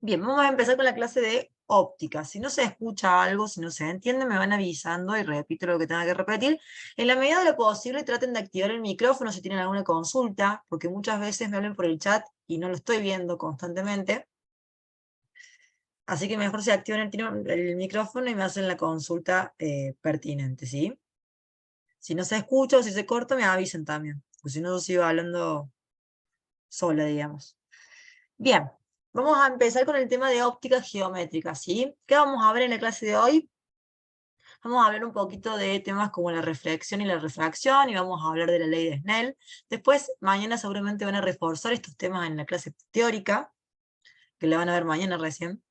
Bien, vamos a empezar con la clase de óptica. Si no se escucha algo, si no se entiende, me van avisando y repito lo que tenga que repetir. En la medida de lo posible, traten de activar el micrófono si tienen alguna consulta, porque muchas veces me hablan por el chat y no lo estoy viendo constantemente. Así que mejor se activan el micrófono y me hacen la consulta pertinente, ¿sí? Si no se escucha o si se corta, me avisen también, porque si no, yo sigo hablando sola, digamos. Bien, vamos a empezar con el tema de óptica geométrica, ¿sí? ¿Qué vamos a ver en la clase de hoy? Vamos a hablar un poquito de temas como la reflexión y la refracción, y vamos a hablar de la ley de Snell. Después, mañana seguramente van a reforzar estos temas en la clase teórica, que la van a ver mañana recién.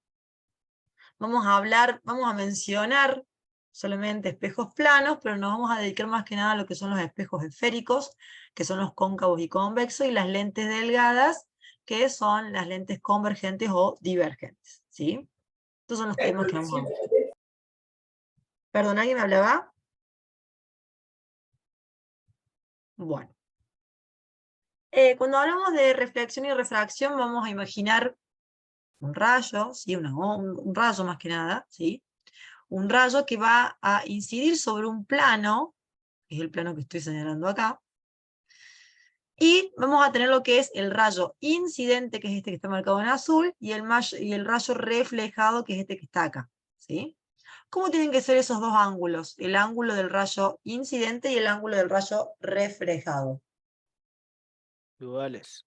Vamos a mencionar solamente espejos planos, pero nos vamos a dedicar más que nada a lo que son los espejos esféricos, que son los cóncavos y convexos, y las lentes delgadas, que son las lentes convergentes o divergentes, ¿sí? Estos son los temas que vamos a ver. Perdón, ¿alguien me hablaba? Bueno. Cuando hablamos de reflexión y refracción, vamos a imaginar un rayo, ¿sí? Un rayo más que nada, ¿sí? Un rayo que va a incidir sobre un plano, que es el plano que estoy señalando acá, y vamos a tener lo que es el rayo incidente, que es este que está marcado en azul, y el rayo reflejado, que es este que está acá, ¿sí? ¿Cómo tienen que ser esos dos ángulos? El ángulo del rayo incidente y el ángulo del rayo reflejado. Iguales.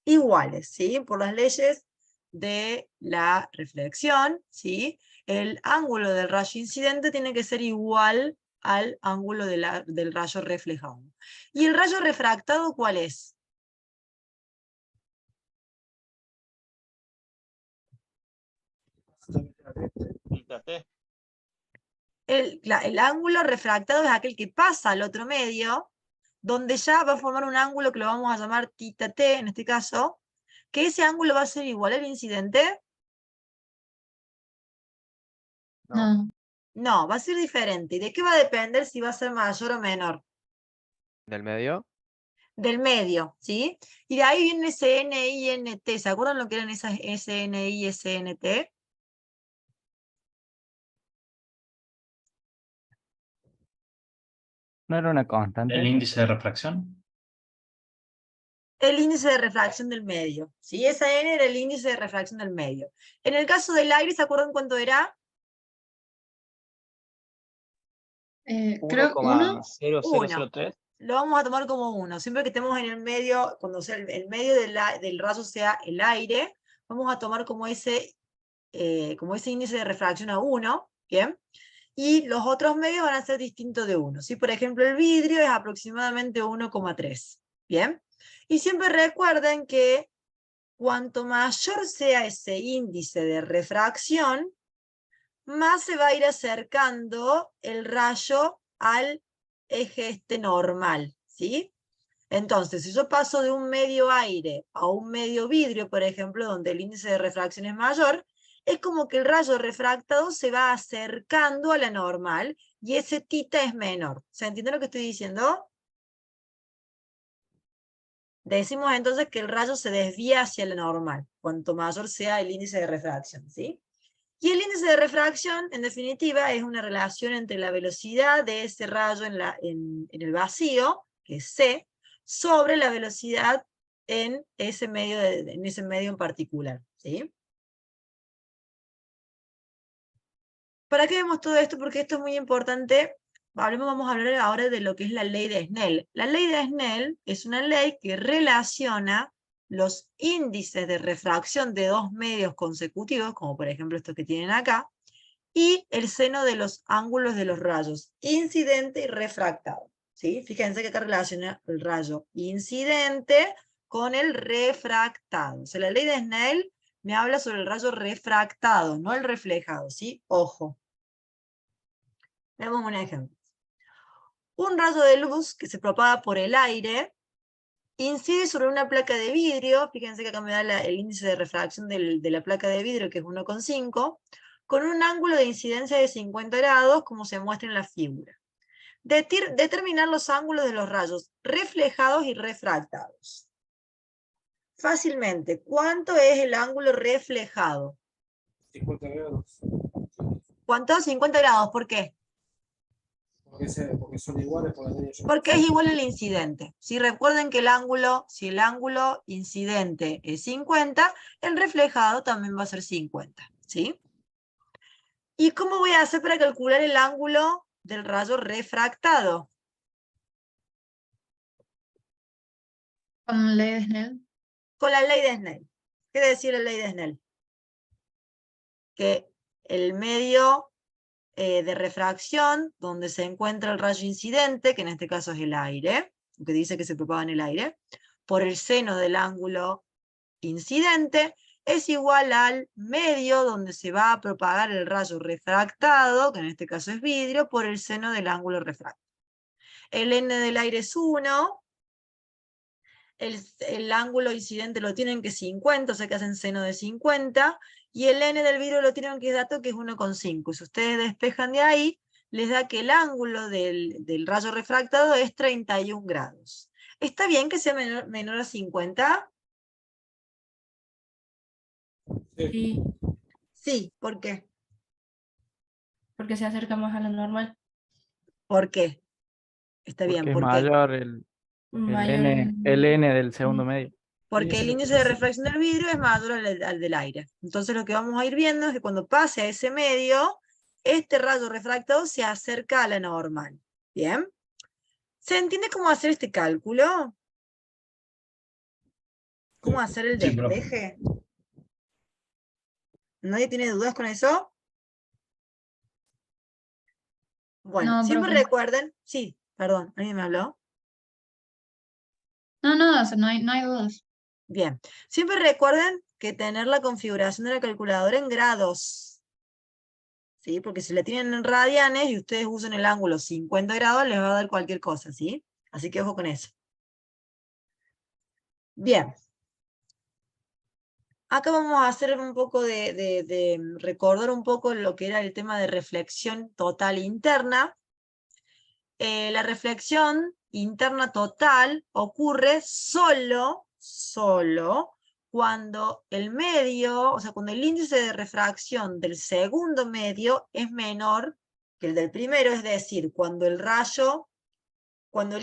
Iguales, ¿sí? Por las leyes de la reflexión, ¿sí? El ángulo del rayo incidente tiene que ser igual al ángulo del rayo reflejado. ¿Y el rayo refractado cuál es? El ángulo refractado es aquel que pasa al otro medio, donde ya va a formar un ángulo que lo vamos a llamar θ t, en este caso, que ese ángulo va a ser igual al incidente. No. No, va a ser diferente. ¿Y de qué va a depender si va a ser mayor o menor? ¿Del medio? Del medio, ¿sí? Y de ahí viene SN, INT. ¿Se acuerdan lo que eran esas SN, I, SNT? ¿No era una constante? ¿El índice de refracción? El índice de refracción del medio, ¿sí? Esa N era el índice de refracción del medio. En el caso del aire, ¿se acuerdan cuánto era? Creo uno. 1,0003. Lo vamos a tomar como 1. Siempre que estemos en el medio, cuando sea el medio del rayo sea el aire, vamos a tomar como ese índice de refracción a 1, ¿bien? Y los otros medios van a ser distintos de 1. ¿Sí? Por ejemplo, el vidrio es aproximadamente 1,3. ¿Bien? Y siempre recuerden que cuanto mayor sea ese índice de refracción, más se va a ir acercando el rayo al eje este normal, ¿sí? Entonces, si yo paso de un medio aire a un medio vidrio, por ejemplo, donde el índice de refracción es mayor, es como que el rayo refractado se va acercando a la normal y ese θ es menor. ¿Se entiende lo que estoy diciendo? Decimos entonces que el rayo se desvía hacia la normal, cuanto mayor sea el índice de refracción, ¿sí? Y el índice de refracción, en definitiva, es una relación entre la velocidad de ese rayo en el vacío, que es c, sobre la velocidad en ese medio en particular, ¿sí? ¿Para qué vemos todo esto? Porque esto es muy importante. Vamos a hablar ahora de lo que es la ley de Snell. La ley de Snell es una ley que relaciona los índices de refracción de dos medios consecutivos, como por ejemplo estos que tienen acá, y el seno de los ángulos de los rayos incidente y refractado, ¿sí? Fíjense que acá relaciona el rayo incidente con el refractado. O sea, la ley de Snell me habla sobre el rayo refractado, no el reflejado, ¿sí? Ojo. Veamos un ejemplo. Un rayo de luz que se propaga por el aire incide sobre una placa de vidrio, fíjense que acá me da el índice de refracción de la placa de vidrio, que es 1,5, con un ángulo de incidencia de 50 grados, como se muestra en la figura. Determinar los ángulos de los rayos reflejados y refractados. Fácilmente, ¿cuánto es el ángulo reflejado? 50 grados. ¿Cuánto? 50 grados, ¿por qué? Porque son iguales por la línea. Porque es igual el incidente. Si recuerden que si el ángulo incidente es 50, el reflejado también va a ser 50, ¿sí? ¿Y cómo voy a hacer para calcular el ángulo del rayo refractado? Con ley de Snell. Con la ley de Snell. ¿Qué quiere decir la ley de Snell? Que el medio de refracción donde se encuentra el rayo incidente, que en este caso es el aire, que dice que se propaga en el aire, por el seno del ángulo incidente, es igual al medio donde se va a propagar el rayo refractado, que en este caso es vidrio, por el seno del ángulo refractado. El n del aire es 1, el ángulo incidente lo tienen que 50, o sea que hacen seno de 50, y el n del vidrio lo tienen que es dato que es 1,5. Si ustedes despejan de ahí, les da que el ángulo del rayo refractado es 31 grados. ¿Está bien que sea menor a 50? Sí, Sí, ¿por qué? porque se acerca más a lo normal. ¿Por qué? Está bien, Porque es ¿por qué? mayor Mayor el N del segundo medio. Porque el índice de refracción del vidrio es mayor al del aire. Entonces lo que vamos a ir viendo es que cuando pase a ese medio, este rayo refractado se acerca a la normal. ¿Bien? ¿Se entiende cómo hacer este cálculo? ¿Cómo hacer el Sí, profe. despeje? ¿Nadie tiene dudas con eso? Bueno, No, siempre profe. recuerden, sí, perdón, ¿alguien me habló? No, o sea, no hay dudas. Bien, siempre recuerden que tener la configuración de la calculadora en grados, ¿sí? Porque si la tienen en radianes y ustedes usan el ángulo 50 grados, les va a dar cualquier cosa, ¿sí? Así que ojo con eso. Bien. Acá vamos a hacer un poco de recordar un poco lo que era el tema de reflexión total interna. La reflexión interna total ocurre solo cuando el medio, o sea, cuando el índice de refracción del segundo medio es menor que el del primero, es decir, cuando el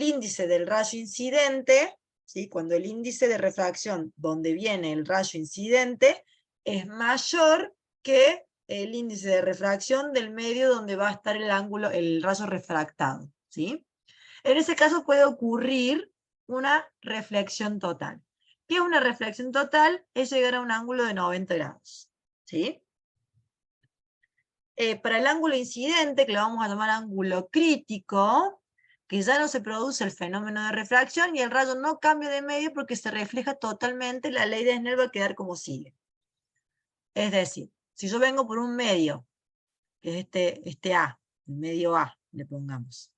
índice del rayo incidente, ¿sí? Cuando el índice de refracción donde viene el rayo incidente es mayor que el índice de refracción del medio donde va a estar el rayo refractado, ¿sí? En ese caso puede ocurrir una reflexión total. ¿Qué es una reflexión total? Es llegar a un ángulo de 90 grados, ¿sí? Para el ángulo incidente, que lo vamos a llamar ángulo crítico, que ya no se produce el fenómeno de refracción y el rayo no cambia de medio porque se refleja totalmente, la ley de Snell va a quedar como sigue. Es decir, si yo vengo por un medio, que es este A, el medio A, le pongamos,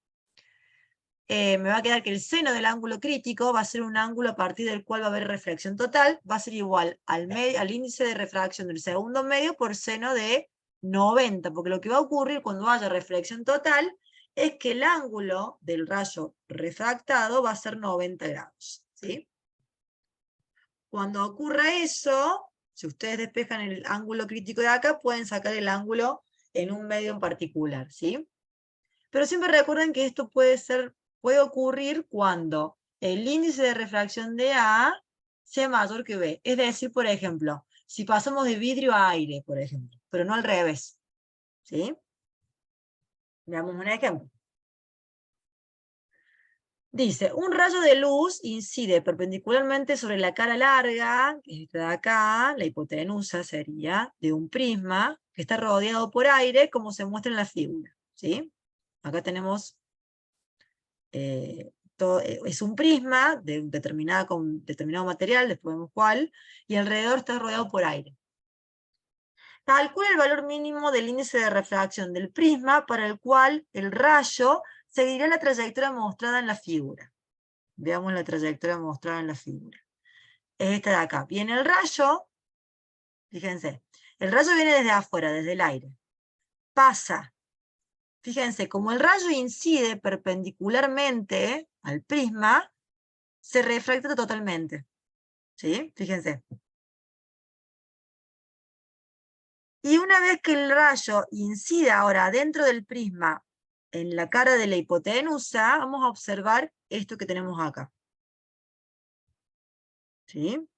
me va a quedar que el seno del ángulo crítico va a ser un ángulo a partir del cual va a haber reflexión total, va a ser igual al índice de refracción del segundo medio por seno de 90, porque lo que va a ocurrir cuando haya reflexión total es que el ángulo del rayo refractado va a ser 90 grados, ¿sí? Cuando ocurra eso, si ustedes despejan el ángulo crítico de acá, pueden sacar el ángulo en un medio en particular, ¿sí? Pero siempre recuerden que esto puede ocurrir cuando el índice de refracción de A sea mayor que B. Es decir, por ejemplo, si pasamos de vidrio a aire, por ejemplo, pero no al revés, ¿sí? Veamos un ejemplo. Dice, un rayo de luz incide perpendicularmente sobre la cara larga, que es esta de acá, la hipotenusa sería, de un prisma, que está rodeado por aire, como se muestra en la figura, ¿sí? Acá tenemos, es un prisma de un determinado material, después vemos cuál, y alrededor está rodeado por aire. Calcula el valor mínimo del índice de refracción del prisma para el cual el rayo seguirá la trayectoria mostrada en la figura. Veamos la trayectoria mostrada en la figura. Es esta de acá. Viene el rayo, fíjense, el rayo viene desde afuera, desde el aire. Pasa, fíjense, como el rayo incide perpendicularmente al prisma, se refracta totalmente. ¿Sí? Fíjense. Y una vez que el rayo incida ahora dentro del prisma en la cara de la hipotenusa, vamos a observar esto que tenemos acá. ¿Sí? O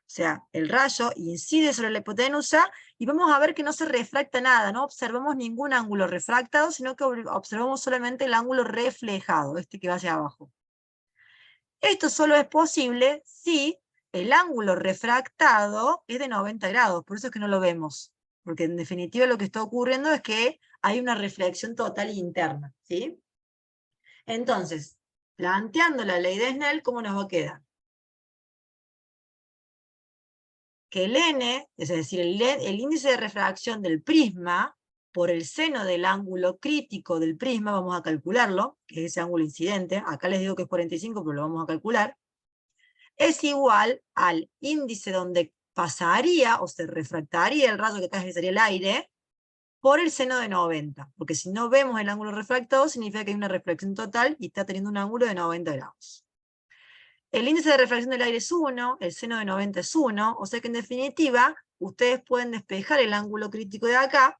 sea, el rayo incide sobre la hipotenusa y vamos a ver que no se refracta nada, no observamos ningún ángulo refractado, sino que observamos solamente el ángulo reflejado, este que va hacia abajo. Esto solo es posible si el ángulo refractado es de 90 grados, por eso es que no lo vemos, porque en definitiva lo que está ocurriendo es que hay una reflexión total interna, ¿sí? Entonces, planteando la ley de Snell, ¿cómo nos va a quedar? Que el n, es decir, el índice de refracción del prisma, por el seno del ángulo crítico del prisma, vamos a calcularlo, que es ese ángulo incidente, acá les digo que es 45, pero lo vamos a calcular, es igual al índice donde pasaría, o se refractaría el rayo que acá sería el aire, por el seno de 90, porque si no vemos el ángulo refractado, significa que hay una reflexión total y está teniendo un ángulo de 90 grados. El índice de refracción del aire es 1, el seno de 90 es 1, o sea que en definitiva, ustedes pueden despejar el ángulo crítico de acá,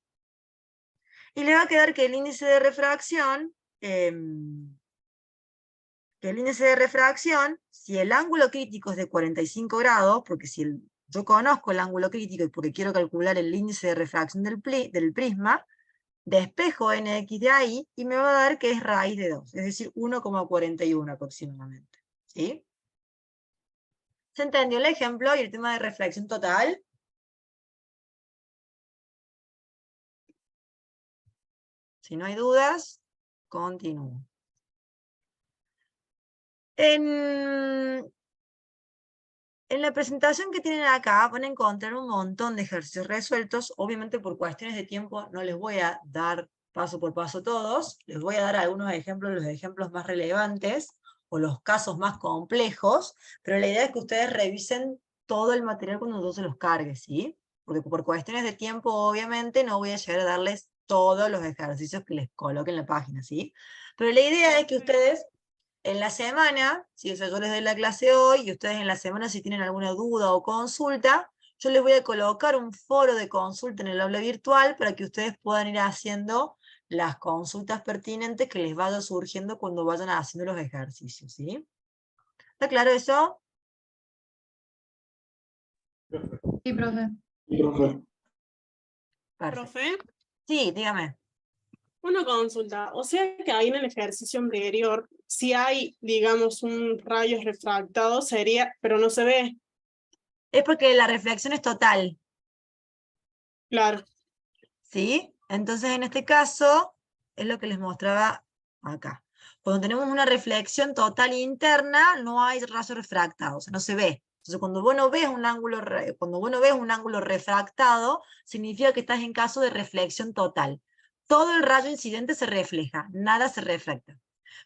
y le va a quedar que el índice de refracción, si el ángulo crítico es de 45 grados, porque si yo conozco el ángulo crítico y porque quiero calcular el índice de refracción del prisma, despejo nx de ahí y me va a dar que es raíz de 2, es decir, 1,41 aproximadamente. ¿Sí? ¿Se entendió el ejemplo y el tema de reflexión total? Si no hay dudas, continúo. En la presentación que tienen acá van a encontrar un montón de ejercicios resueltos. Obviamente por cuestiones de tiempo no les voy a dar paso por paso todos. Les voy a dar algunos ejemplos, los ejemplos más relevantes o los casos más complejos. Pero la idea es que ustedes revisen todo el material cuando yo se los cargue, ¿sí? Porque por cuestiones de tiempo obviamente no voy a llegar a darles todos los ejercicios que les coloque en la página, ¿sí? Pero la idea es que ustedes en la semana, si o sea, yo les doy la clase hoy, y ustedes en la semana si tienen alguna duda o consulta, yo les voy a colocar un foro de consulta en el aula virtual para que ustedes puedan ir haciendo las consultas pertinentes que les vaya surgiendo cuando vayan haciendo los ejercicios, ¿sí? ¿Está claro eso? Sí, profe. Perfecto. Profe, Sí, dígame. una consulta. O sea que ahí en el ejercicio anterior, si hay, digamos, un rayo refractado, sería, pero no se ve. Es porque la reflexión es total, Claro. ¿sí? Entonces en este caso, es lo que les mostraba acá. Cuando tenemos una reflexión total interna, no hay rayo refractado, o sea, no se ve. Entonces cuando vos no ves un ángulo refractado, significa que estás en caso de reflexión total. Todo el rayo incidente se refleja, nada se refracta.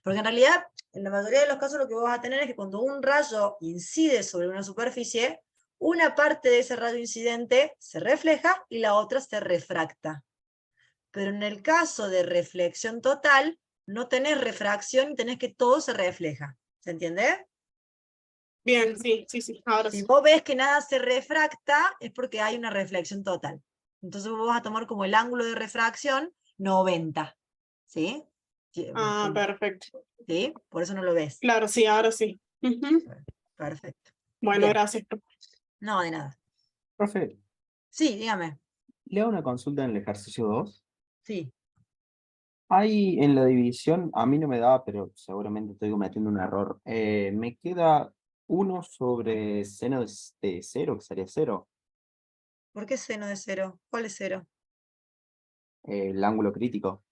Porque en realidad, en la mayoría de los casos lo que vos vas a tener es que cuando un rayo incide sobre una superficie, una parte de ese rayo incidente se refleja y la otra se refracta. Pero en el caso de reflexión total, no tenés refracción y tenés que todo se refleja. ¿Se entiende? Bien, sí, ahora Si sí. vos ves que nada se refracta, es porque hay una reflexión total. Entonces vos vas a tomar como el ángulo de refracción 90. ¿Sí? Ah, perfecto. ¿Sí? Por eso no lo ves. Claro, sí, ahora sí. Ujú. Perfecto. Bueno, Bien. gracias. No, de nada. Profe, Sí, dígame. le hago una consulta en el ejercicio 2. Sí. Hay en la división, a mí no me da, pero seguramente estoy cometiendo un error. Me queda 1 sobre seno de 0, que sería 0. ¿Por qué seno de 0? ¿Cuál es 0? El ángulo crítico.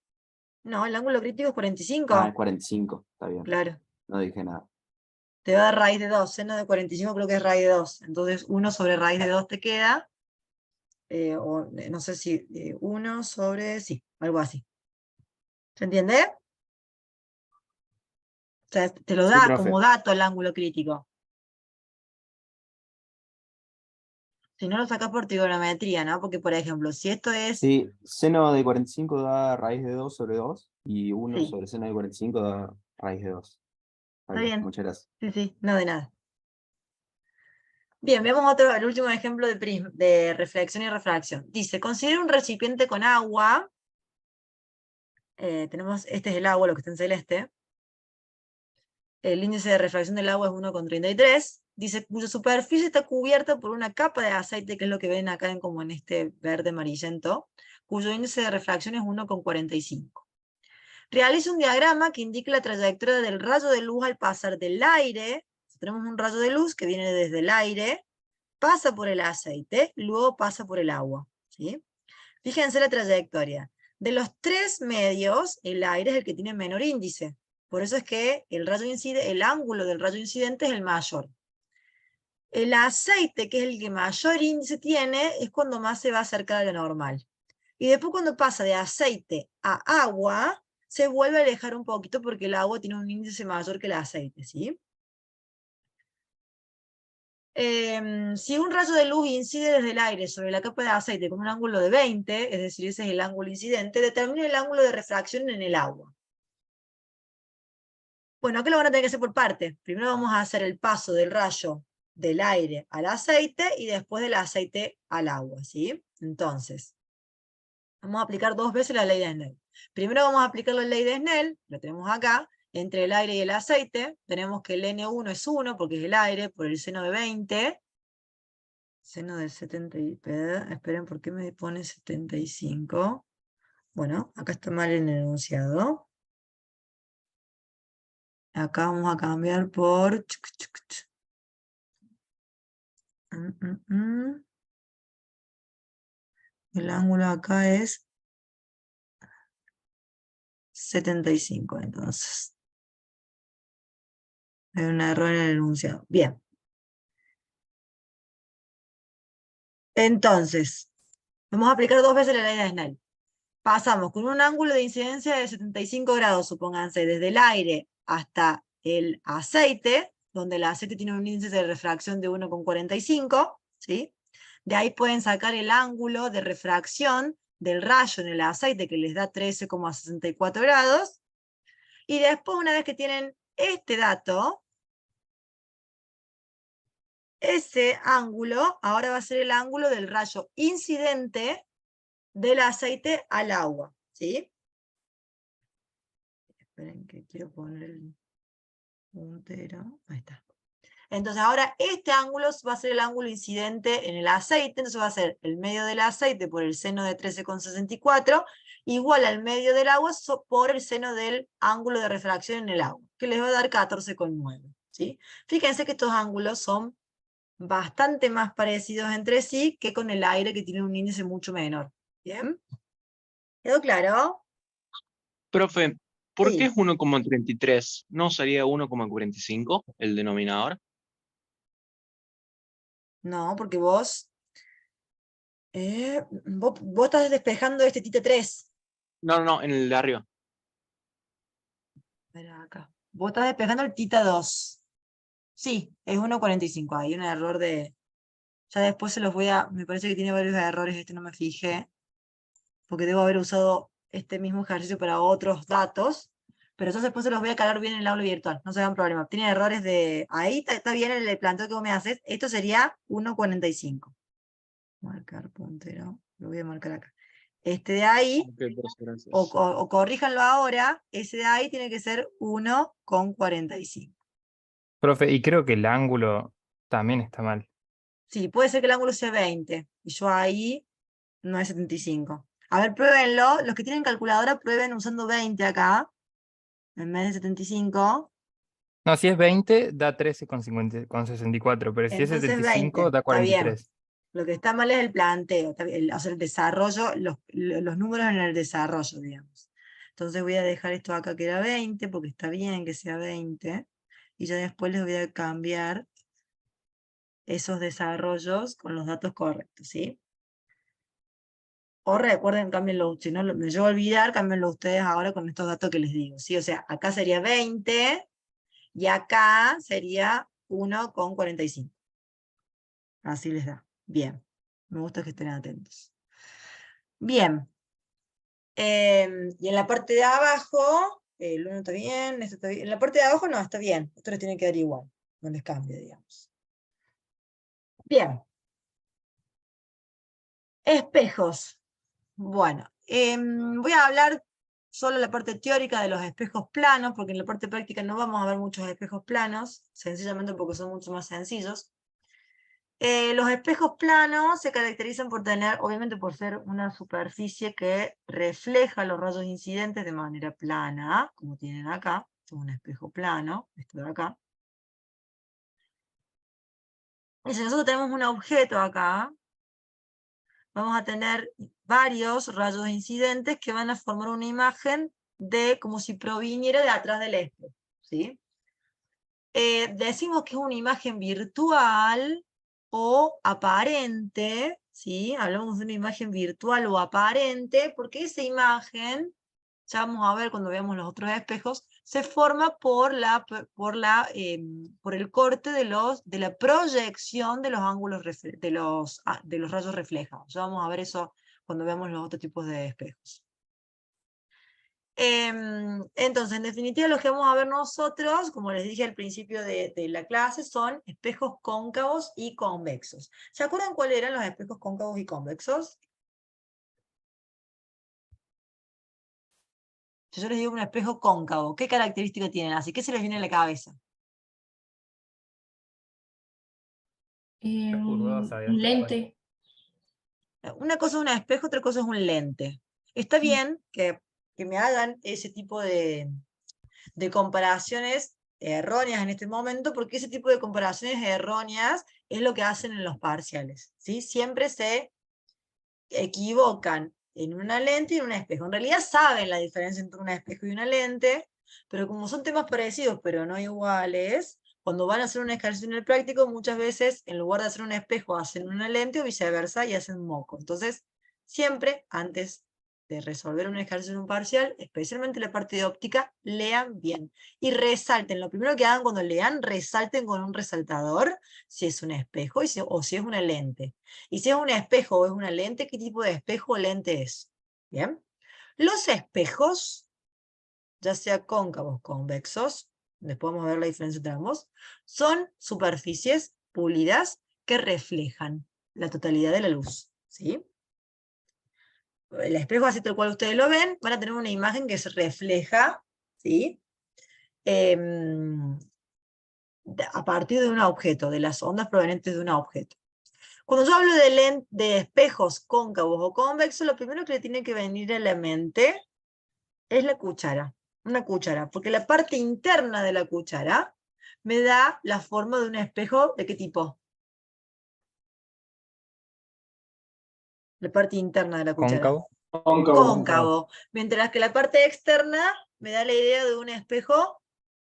No, el ángulo crítico es 45. Ah, es 45, está bien. Claro. No dije nada. Te va a dar raíz de 2. Seno de 45 creo que es raíz de 2. Entonces 1 sobre raíz de 2 te queda. No sé si 1 sobre... Sí, algo así. ¿Se entiende? O sea, te lo Sí, da profe. como dato el ángulo crítico. Si no lo sacas por trigonometría, ¿no? Porque, por ejemplo, si esto es... Sí, seno de 45 da raíz de 2 sobre 2 y 1 Sí, sobre seno de 45 da raíz de 2. está Bien, bien. muchas gracias. Sí, sí, no de nada. Bien, veamos el último ejemplo de reflexión y refracción. Dice, considera un recipiente con agua. Este es el agua, lo que está en celeste. El índice de refracción del agua es 1,33. Dice, cuya superficie está cubierta por una capa de aceite, que es lo que ven acá como en este verde amarillento, cuyo índice de refracción es 1,45. Realiza un diagrama que indique la trayectoria del rayo de luz al pasar del aire. Tenemos un rayo de luz que viene desde el aire, pasa por el aceite, luego pasa por el agua, ¿sí? Fíjense la trayectoria. De los tres medios, el aire es el que tiene menor índice. Por eso es que el ángulo del rayo incidente es el mayor. El aceite, que es el que mayor índice tiene, es cuando más se va a acercar a lo normal. Y después cuando pasa de aceite a agua, se vuelve a alejar un poquito porque el agua tiene un índice mayor que el aceite, ¿sí? Si un rayo de luz incide desde el aire sobre la capa de aceite con un ángulo de 20, es decir, ese es el ángulo incidente, determina el ángulo de refracción en el agua. Bueno, acá lo van a tener que hacer por parte. Primero vamos a hacer el paso del rayo del aire al aceite y después del aceite al agua, ¿sí? Entonces, vamos a aplicar 2 veces la ley de Snell. Primero vamos a aplicar la ley de Snell, lo tenemos acá, entre el aire y el aceite. Tenemos que el N1 es 1 porque es el aire, por el seno de 20. Seno de 70, esperen, ¿por qué me pone 75? Bueno, acá está mal el enunciado. Acá vamos a cambiar por... El ángulo acá es 75, entonces. Hay un error en el enunciado. Bien. Entonces, vamos a aplicar 2 veces la ley de Snell. Pasamos con un ángulo de incidencia de 75 grados, supónganse, desde el aire hasta el aceite, donde el aceite tiene un índice de refracción de 1,45, ¿sí? De ahí pueden sacar el ángulo de refracción del rayo en el aceite, que les da 13,64 grados, y después, una vez que tienen este dato, ese ángulo ahora va a ser el ángulo del rayo incidente del aceite al agua, ¿sí? Esperen que quiero poner el puntero. Ahí está. Entonces ahora este ángulo va a ser el ángulo incidente en el aceite, entonces va a ser el medio del aceite por el seno de 13,64, igual al medio del agua por el seno del ángulo de refracción en el agua, que les va a dar 14,9. ¿Sí? Fíjense que estos ángulos son bastante más parecidos entre sí que con el aire, que tiene un índice mucho menor. ¿Bien? ¿Quedó claro? Profe, ¿por Sí. qué es 1,33? ¿No sería 1,45 el denominador? No, porque vos estás despejando este tite 3. No, en el de arriba. Espera acá. Vos estás despejando el tita 2. Sí, es 1,45. Hay un error de... Ya después se los voy a... Me parece que tiene varios errores, no me fijé. Porque debo haber usado este mismo ejercicio para otros datos. Pero yo después se los voy a calar bien en el aula virtual. No se hagan problema. Tiene errores de... Ahí está bien el planteo que vos me haces. Esto sería 1,45. Marcar puntero. Lo voy a marcar acá. Este de ahí... Ok, profe, gracias. O corríjanlo ahora, ese de ahí tiene que ser 1,45. Profe, y creo que el ángulo también está mal. Sí, puede ser que el ángulo sea 20, y yo ahí no es 75. A ver, pruébenlo, los que tienen calculadora prueben usando 20 acá, en vez de 75. No, si es 20 da 13,64, pero si es Entonces 75 20, da está bien. 43. Lo que está mal es el planteo, o sea, el desarrollo, los números en el desarrollo, digamos. Entonces voy a dejar esto acá que era 20, porque está bien que sea 20, y ya después les voy a cambiar esos desarrollos con los datos correctos, ¿sí? O recuerden, cámbienlo, si no me llevo a olvidar, cámbienlo ustedes ahora con estos datos que les digo, ¿sí? O sea, acá sería 20, y acá sería 1,45. Así les da. Bien. Me gusta que estén atentos. Bien. Y en la parte de abajo, el 1 está bien, esto está bien. En la parte de abajo no, está bien. Esto les tiene que dar igual. No les cambia, digamos. Bien. Espejos. Bueno, voy a hablar solo la parte teórica de los espejos planos, porque en la parte práctica no vamos a ver muchos espejos planos, sencillamente porque son mucho más sencillos. Los espejos planos se caracterizan por tener, obviamente por ser una superficie que refleja los rayos incidentes de manera plana, como tienen acá. Esto es un espejo plano, esto de acá. Y si nosotros tenemos un objeto acá, vamos a tener varios rayos incidentes que van a formar una imagen de como si proviniera de atrás del espejo, ¿sí? Decimos que es una imagen virtual o aparente, ¿sí? Hablamos de una imagen virtual o aparente, porque esa imagen, ya vamos a ver cuando veamos los otros espejos, se forma por el corte de la proyección de los ángulos de los rayos reflejados. Ya vamos a ver eso cuando veamos los otros tipos de espejos. Entonces, en definitiva, lo que vamos a ver nosotros, como les dije al principio de la clase, son espejos cóncavos y convexos. ¿Se acuerdan cuáles eran los espejos cóncavos y convexos? Si yo les digo un espejo cóncavo, ¿qué características tienen? Así que se les viene a la cabeza. Curvosa, Un lente. Una cosa es un espejo, otra cosa es un lente. Está bien que me hagan ese tipo de comparaciones erróneas en este momento, porque ese tipo de comparaciones erróneas es lo que hacen en los parciales, ¿sí? Siempre se equivocan en una lente y en un espejo. En realidad saben la diferencia entre un espejo y una lente, pero como son temas parecidos pero no iguales, cuando van a hacer un ejercicio en el práctico, muchas veces en lugar de hacer un espejo hacen una lente o viceversa y hacen moco. Entonces, siempre antes de resolver un ejercicio en un parcial, especialmente la parte de óptica, lean bien y resalten. Lo primero que hagan cuando lean, resalten con un resaltador si es un espejo o si es una lente. Y si es un espejo o es una lente, ¿qué tipo de espejo o lente es? ¿Bien? Los espejos, ya sea cóncavos o convexos, después vamos a ver la diferencia entre ambos, son superficies pulidas que reflejan la totalidad de la luz, ¿sí? El espejo, así tal cual ustedes lo ven, van a tener una imagen que se refleja, ¿sí? A partir de un objeto, de las ondas provenientes de un objeto. Cuando yo hablo de espejos cóncavos o convexos, lo primero que le tiene que venir a la mente es la cuchara, una cuchara, porque la parte interna de la cuchara me da la forma de un espejo, ¿de qué tipo? La parte interna de la cuchara. Cóncavo. Cóncavo. Mientras que la parte externa me da la idea de un espejo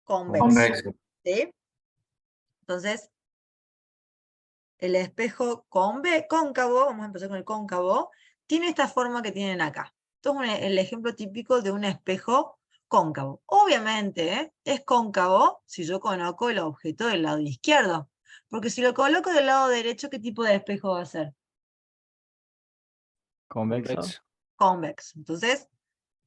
convexo. ¿Sí? Entonces, el espejo cóncavo, vamos a empezar con el cóncavo, tiene esta forma que tienen acá. Esto es el ejemplo típico de un espejo cóncavo. Obviamente, es cóncavo si yo conozco el objeto del lado izquierdo. Porque si lo coloco del lado derecho, ¿qué tipo de espejo va a ser? Convexo. Convexo. Entonces,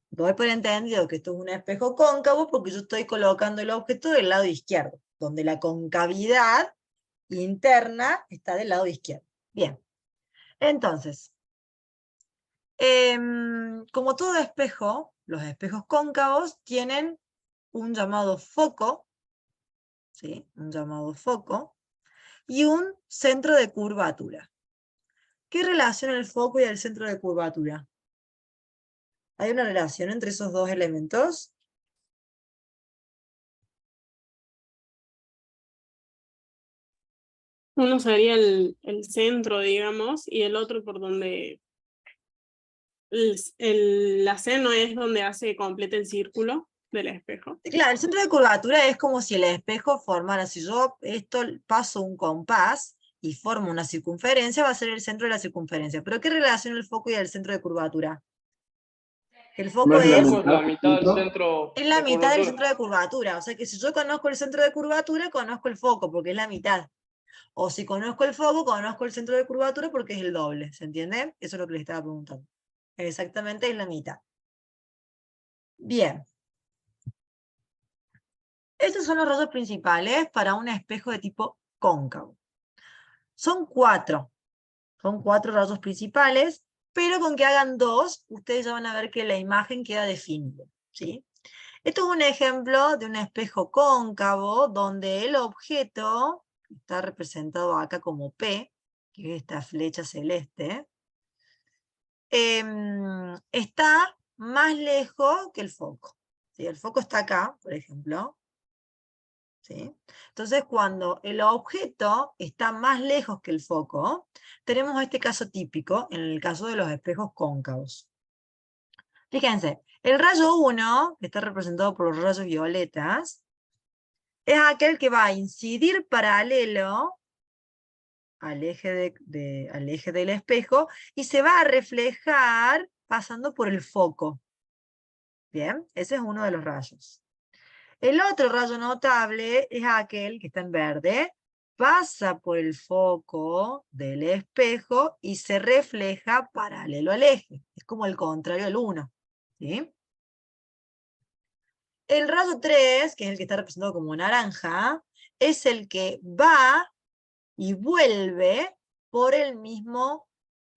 doy por entendido que esto es un espejo cóncavo porque yo estoy colocando el objeto del lado izquierdo, donde la concavidad interna está del lado izquierdo. Bien, entonces, como todo espejo, los espejos cóncavos tienen un llamado foco, ¿sí? Un llamado foco, y un centro de curvatura. ¿Qué relaciona el foco y el centro de curvatura? ¿Hay una relación entre esos dos elementos? Uno sería el centro, digamos, y el otro por donde la C no es donde completa el círculo del espejo. Claro, el centro de curvatura es como si el espejo formara, si yo paso un compás y formo una circunferencia, va a ser el centro de la circunferencia. ¿Pero qué relaciona el foco y el centro de curvatura? El foco es La mitad del centro la de mitad del curvatura. centro de curvatura. O sea que si yo conozco el centro de curvatura, conozco el foco, porque es la mitad. O si conozco el foco, conozco el centro de curvatura porque es el doble. ¿Se entiende? Eso es lo que les estaba preguntando. Exactamente es la mitad. Bien. Estos son los rayos principales para un espejo de tipo cóncavo. Son 4. Son 4 rayos principales, pero con que hagan 2, ustedes ya van a ver que la imagen queda definida, ¿sí? Esto es un ejemplo de un espejo cóncavo donde el objeto, está representado acá como P, que es esta flecha celeste, está más lejos que el foco. ¿Sí? El foco está acá, por ejemplo. ¿Sí? Entonces, cuando el objeto está más lejos que el foco, tenemos este caso típico en el caso de los espejos cóncavos. Fíjense, el rayo 1, que está representado por los rayos violetas, es aquel que va a incidir paralelo al eje, al eje del espejo y se va a reflejar pasando por el foco. Bien, ese es uno de los rayos. El otro rayo notable es aquel que está en verde, pasa por el foco del espejo y se refleja paralelo al eje. Es como el contrario al 1. ¿Sí? El rayo 3, que es el que está representado como naranja, es el que va y vuelve por el mismo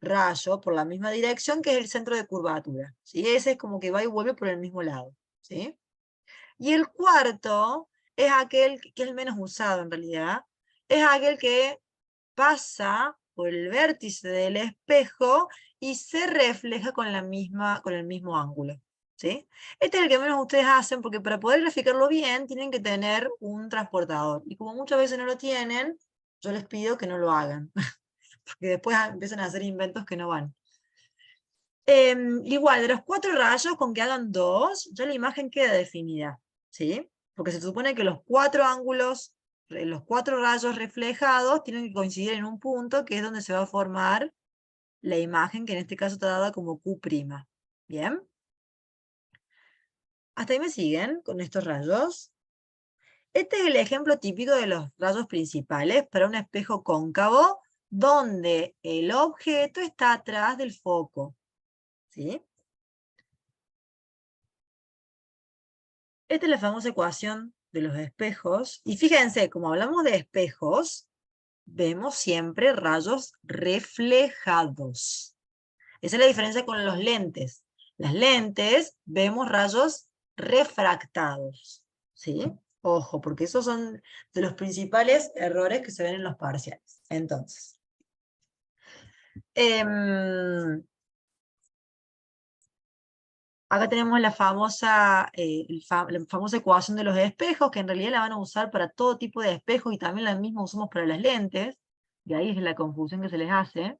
rayo, por la misma dirección, que es el centro de curvatura. ¿Sí? Ese es como que va y vuelve por el mismo lado. ¿Sí? Y el cuarto es aquel que es el menos usado en realidad, es aquel que pasa por el vértice del espejo y se refleja con el mismo ángulo. ¿Sí? Este es el que menos ustedes hacen porque para poder graficarlo bien tienen que tener un transportador. Y como muchas veces no lo tienen, yo les pido que no lo hagan. Porque después empiezan a hacer inventos que no van. Igual, de los 4 rayos, con que hagan 2, ya la imagen queda definida. ¿Sí? Porque se supone que los 4 ángulos, los 4 rayos reflejados tienen que coincidir en un punto que es donde se va a formar la imagen, que en este caso está dada como Q'. ¿Bien? ¿Hasta ahí me siguen con estos rayos? Este es el ejemplo típico de los rayos principales para un espejo cóncavo donde el objeto está atrás del foco. ¿Sí? Esta es la famosa ecuación de los espejos. Y fíjense, como hablamos de espejos, vemos siempre rayos reflejados. Esa es la diferencia con los lentes. Las lentes vemos rayos refractados. ¿Sí? Ojo, porque esos son de los principales errores que se ven en los parciales. Entonces, acá tenemos la famosa ecuación de los espejos, que en realidad la van a usar para todo tipo de espejos y también la misma usamos para las lentes, y ahí es la confusión que se les hace,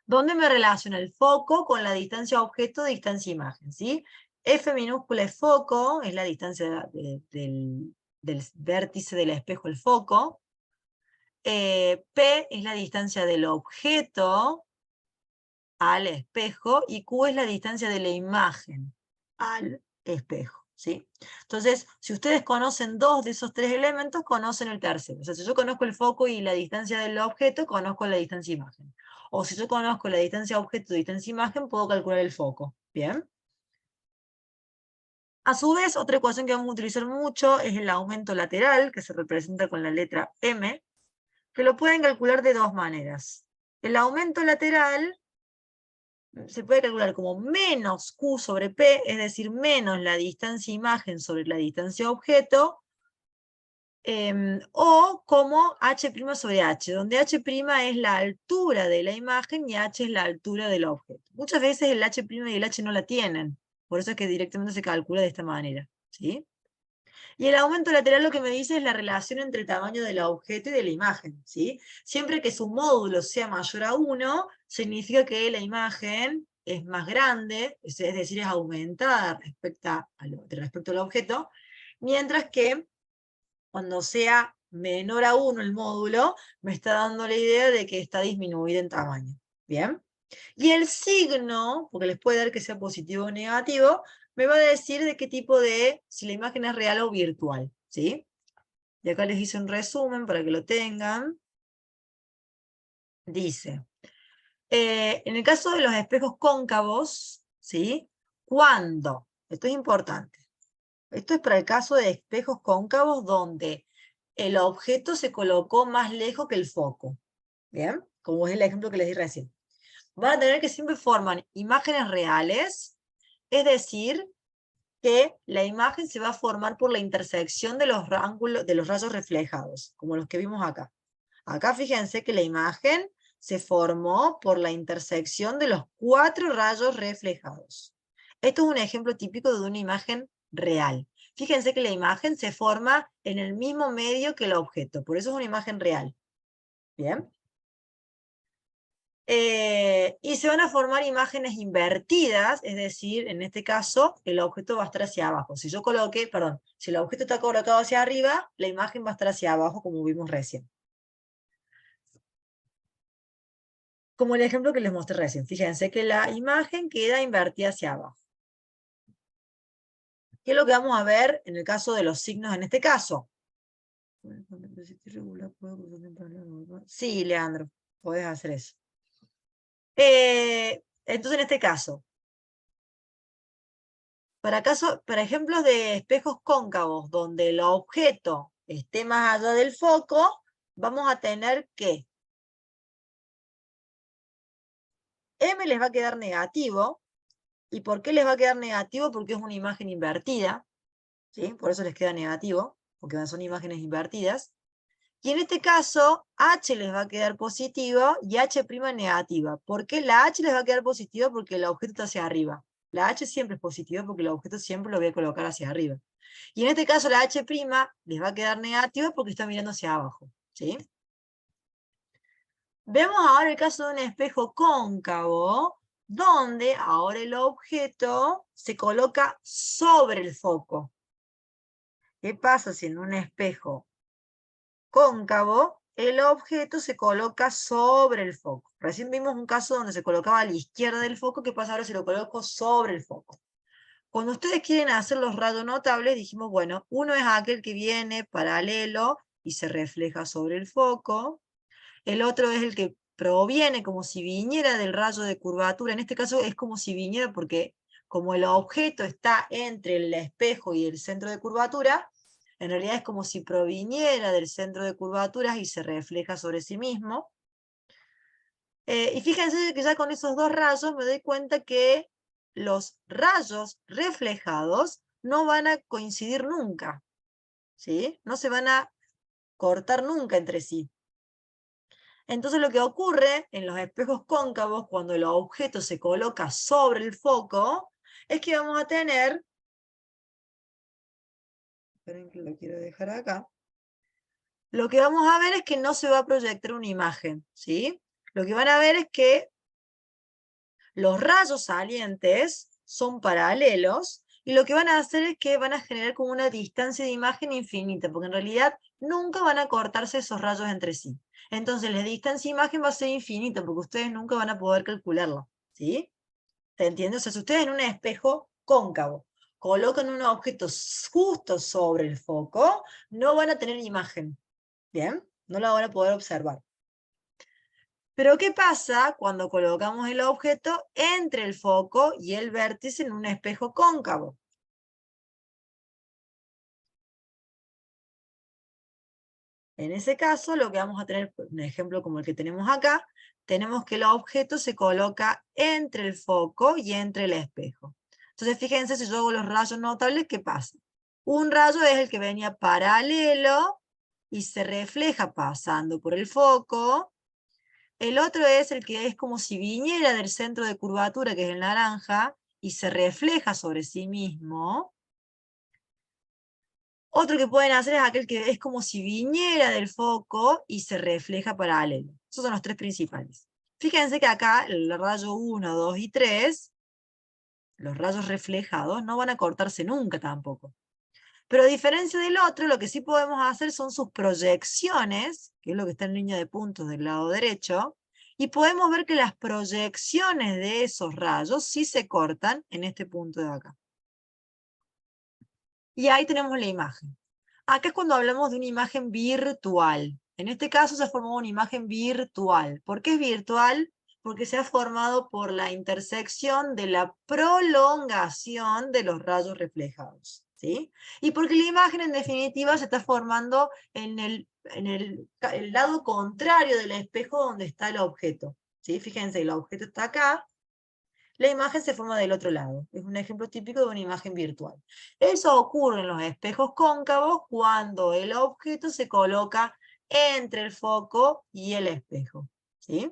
donde me relaciona el foco con la distancia objeto, distancia imagen, ¿sí? F minúscula es foco, es la distancia del vértice del espejo el foco, P es la distancia del objeto al espejo, y Q es la distancia de la imagen al espejo, ¿sí? Entonces, si ustedes conocen 2 de esos 3 elementos, conocen el tercero. O sea, si yo conozco el foco y la distancia del objeto, conozco la distancia imagen. O si yo conozco la distancia objeto y distancia imagen, puedo calcular el foco. ¿Bien? A su vez, otra ecuación que vamos a utilizar mucho es el aumento lateral, que se representa con la letra M, que lo pueden calcular de 2 maneras. El aumento lateral se puede calcular como menos Q sobre P, es decir, menos la distancia imagen sobre la distancia objeto, o como H' sobre H, donde H' es la altura de la imagen y H es la altura del objeto. Muchas veces el H' y el H no la tienen, por eso es que directamente se calcula de esta manera. ¿Sí? Y el aumento lateral lo que me dice es la relación entre el tamaño del objeto y de la imagen. ¿Sí? Siempre que su módulo sea mayor a 1, significa que la imagen es más grande, es decir, es aumentada respecto al objeto, mientras que cuando sea menor a 1 el módulo, me está dando la idea de que está disminuido en tamaño. ¿Bien? Y el signo, porque les puede dar que sea positivo o negativo, me va a decir de qué tipo si la imagen es real o virtual, ¿sí? Y acá les hice un resumen para que lo tengan. Dice, en el caso de los espejos cóncavos, ¿sí? Cuando, esto es importante, esto es para el caso de espejos cóncavos donde el objeto se colocó más lejos que el foco, Bien, como es el ejemplo que les di recién. Van a tener que siempre forman imágenes reales, es decir, que la imagen se va a formar por la intersección de los ángulos, de los rayos reflejados, como los que vimos acá. Acá fíjense que la imagen se formó por la intersección de los 4 rayos reflejados. Esto es un ejemplo típico de una imagen real. Fíjense que la imagen se forma en el mismo medio que el objeto, por eso es una imagen real. ¿Bien? Y se van a formar imágenes invertidas, es decir, en este caso, el objeto va a estar hacia abajo. Si yo coloqué, perdón, si el objeto está colocado hacia arriba, la imagen va a estar hacia abajo, como vimos recién. Como el ejemplo que les mostré recién. Fíjense que la imagen queda invertida hacia abajo. ¿Qué es lo que vamos a ver en el caso de los signos en este caso? Sí, Leandro, podés hacer eso. Entonces, en este caso, para ejemplos de espejos cóncavos, donde el objeto esté más allá del foco, vamos a tener que M les va a quedar negativo. ¿Y por qué les va a quedar negativo? Porque es una imagen invertida, ¿sí? Por eso les queda negativo, porque son imágenes invertidas. Y en este caso, H les va a quedar positivo y H' negativa. ¿Por qué la H les va a quedar positiva? Porque el objeto está hacia arriba. La H siempre es positiva porque el objeto siempre lo voy a colocar hacia arriba. Y en este caso la H' les va a quedar negativa porque está mirando hacia abajo, ¿sí? Vemos ahora el caso de un espejo cóncavo, donde ahora el objeto se coloca sobre el foco. ¿Qué pasa si en un espejo cóncavo el objeto se coloca sobre el foco? Recién vimos un caso donde se colocaba a la izquierda del foco. ¿Qué pasa ahora si lo coloco sobre el foco? Cuando ustedes quieren hacer los rayos notables, dijimos, bueno, uno es aquel que viene paralelo y se refleja sobre el foco. El otro es el que proviene como si viniera del rayo de curvatura. En este caso es como si viniera porque como el objeto está entre el espejo y el centro de curvatura, en realidad es como si proviniera del centro de curvaturas y se refleja sobre sí mismo. Y fíjense que ya con esos dos rayos me doy cuenta que los rayos reflejados no van a coincidir nunca, ¿sí? No se van a cortar nunca entre sí. Entonces lo que ocurre en los espejos cóncavos, cuando el objeto se coloca sobre el foco, es que vamos a tener, esperen que lo quiero dejar acá, lo que vamos a ver es que no se va a proyectar una imagen, ¿sí? Lo que van a ver es que los rayos salientes son paralelos, y lo que van a hacer es que van a generar como una distancia de imagen infinita, porque en realidad nunca van a cortarse esos rayos entre sí. Entonces la distancia de imagen va a ser infinita, porque ustedes nunca van a poder calcularla, ¿sí? ¿Se entiende? O sea, si ustedes en un espejo cóncavo colocan un objeto justo sobre el foco, no van a tener imagen, ¿bien? No la van a poder observar. Pero ¿qué pasa cuando colocamos el objeto entre el foco y el vértice en un espejo cóncavo? En ese caso, lo que vamos a tener, un ejemplo como el que tenemos acá, tenemos que el objeto se coloca entre el foco y entre el espejo. Entonces, fíjense, si yo hago los rayos notables, ¿qué pasa? Un rayo es el que venía paralelo y se refleja pasando por el foco. El otro es el que es como si viniera del centro de curvatura, que es el naranja, y se refleja sobre sí mismo. Otro que pueden hacer es aquel que es como si viniera del foco y se refleja paralelo. Esos son los tres principales. Fíjense que acá el rayo 1, 2 y 3, los rayos reflejados, no van a cortarse nunca tampoco. Pero a diferencia del otro, lo que sí podemos hacer son sus proyecciones, que es lo que está en línea de puntos del lado derecho, y podemos ver que las proyecciones de esos rayos sí se cortan en este punto de acá. Y ahí tenemos la imagen. Acá es cuando hablamos de una imagen virtual. En este caso se ha formado una imagen virtual. ¿Por qué es virtual? Porque se ha formado por la intersección de la prolongación de los rayos reflejados, ¿sí? Y porque la imagen en definitiva se está formando en el el lado contrario del espejo donde está el objeto. ¿Sí? Fíjense, el objeto está acá, la imagen se forma del otro lado. Es un ejemplo típico de una imagen virtual. Eso ocurre en los espejos cóncavos cuando el objeto se coloca entre el foco y el espejo. ¿Sí?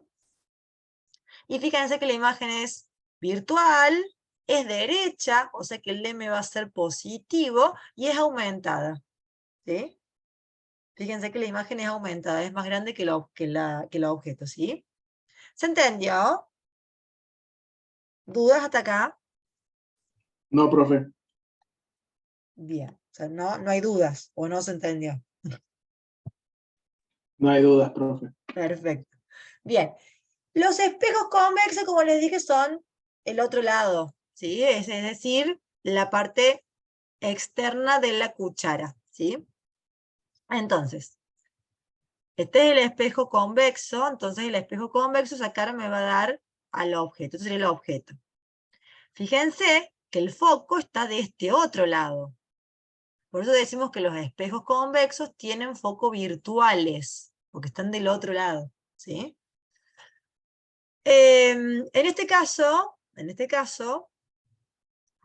Y fíjense que la imagen es virtual, es derecha, o sea que el M va a ser positivo, y es aumentada. ¿Sí? Fíjense que la imagen es aumentada, es más grande que el objeto. ¿Sí? ¿Se entendió? ¿Dudas hasta acá? No, profe. Bien, o sea, no hay dudas, o no se entendió. No hay dudas, profe. Perfecto. Bien, los espejos convexos, como les dije, son el otro lado, ¿sí? Es decir, la parte externa de la cuchara, ¿sí? Entonces, este es el espejo convexo, entonces el espejo convexo, esa cara me va a dar al objeto, este sería el objeto. Fíjense que el foco está de este otro lado. Por eso decimos que los espejos convexos tienen foco virtuales, porque están del otro lado, ¿sí? En este caso,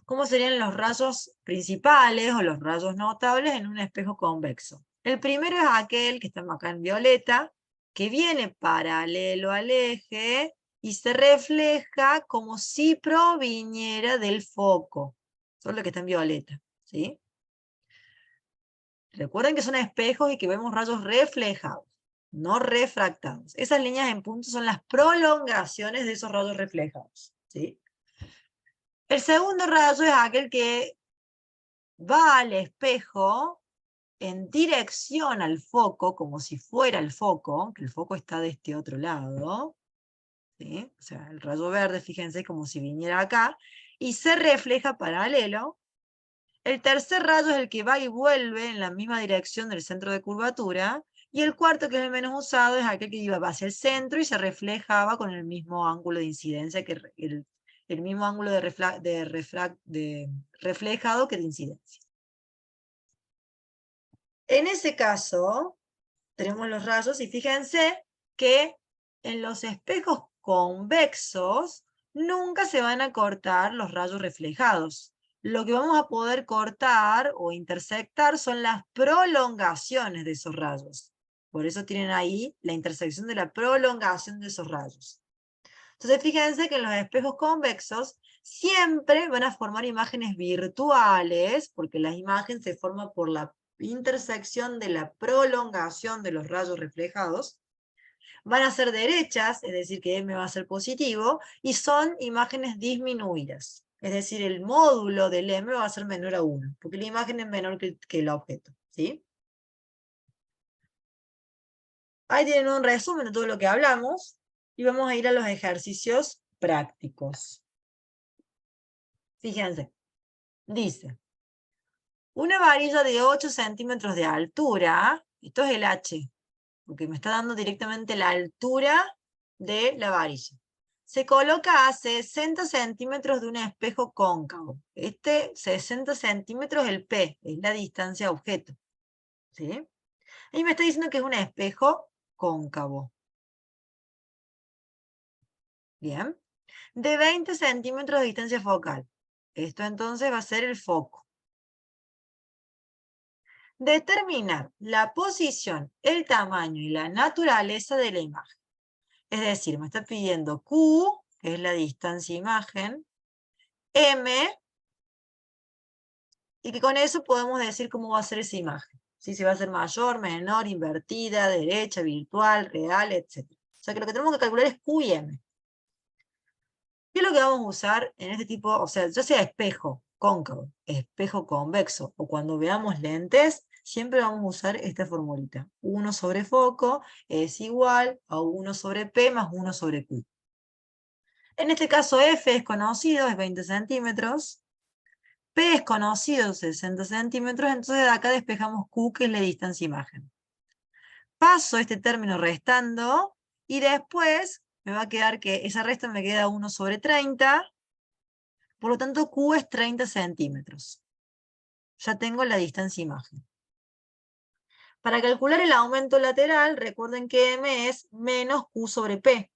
¿cómo serían los rayos principales o los rayos notables en un espejo convexo? El primero es aquel que está acá en violeta, que viene paralelo al eje y se refleja como si proviniera del foco. Solo que está en violeta, ¿sí? Recuerden que son espejos y que vemos rayos reflejados, no refractados. Esas líneas en punto son las prolongaciones de esos rayos reflejados, ¿sí? El segundo rayo es aquel que va al espejo en dirección al foco, como si fuera el foco, que el foco está de este otro lado, ¿sí? O sea, el rayo verde, fíjense, como si viniera acá, y se refleja paralelo. El tercer rayo es el que va y vuelve en la misma dirección del centro de curvatura, y el cuarto, que es el menos usado, es aquel que iba hacia el centro y se reflejaba con el mismo ángulo de incidencia, que el mismo ángulo de reflejado que de incidencia. En ese caso, tenemos los rayos, y fíjense que en los espejos convexos nunca se van a cortar los rayos reflejados. Lo que vamos a poder cortar o intersectar son las prolongaciones de esos rayos. Por eso tienen ahí la intersección de la prolongación de esos rayos. Entonces fíjense que en los espejos convexos siempre van a formar imágenes virtuales, porque la imagen se forma por la intersección de la prolongación de los rayos reflejados. Van a ser derechas, es decir, que M va a ser positivo, y son imágenes disminuidas. Es decir, el módulo del M va a ser menor a 1, porque la imagen es menor que el objeto, ¿sí? Ahí tienen un resumen de todo lo que hablamos, y vamos a ir a los ejercicios prácticos. Fíjense, dice, una varilla de 8 centímetros de altura, esto es el H, porque me está dando directamente la altura de la varilla. Se coloca a 60 centímetros de un espejo cóncavo. Este 60 centímetros es el P, es la distancia objeto. ¿Sí? Ahí me está diciendo que es un espejo cóncavo. Bien. De 20 centímetros de distancia focal. Esto entonces va a ser el foco. Determinar la posición, el tamaño y la naturaleza de la imagen. Es decir, me está pidiendo Q, que es la distancia imagen, M, y que con eso podemos decir cómo va a ser esa imagen. ¿Sí? Si va a ser mayor, menor, invertida, derecha, virtual, real, etc. O sea que lo que tenemos que calcular es Q y M. ¿Qué es lo que vamos a usar en este tipo? O sea, ya sea espejo cóncavo, espejo convexo, o cuando veamos lentes, siempre vamos a usar esta formulita. 1 sobre foco es igual a 1 sobre P más 1 sobre Q. En este caso F es conocido, es 20 centímetros. P es conocido, 60 centímetros. Entonces de acá despejamos Q, que es la distancia imagen. Paso este término restando, y después me va a quedar que esa resta me queda 1 sobre 30. Por lo tanto, Q es 30 centímetros. Ya tengo la distancia imagen. Para calcular el aumento lateral, recuerden que M es menos Q sobre P.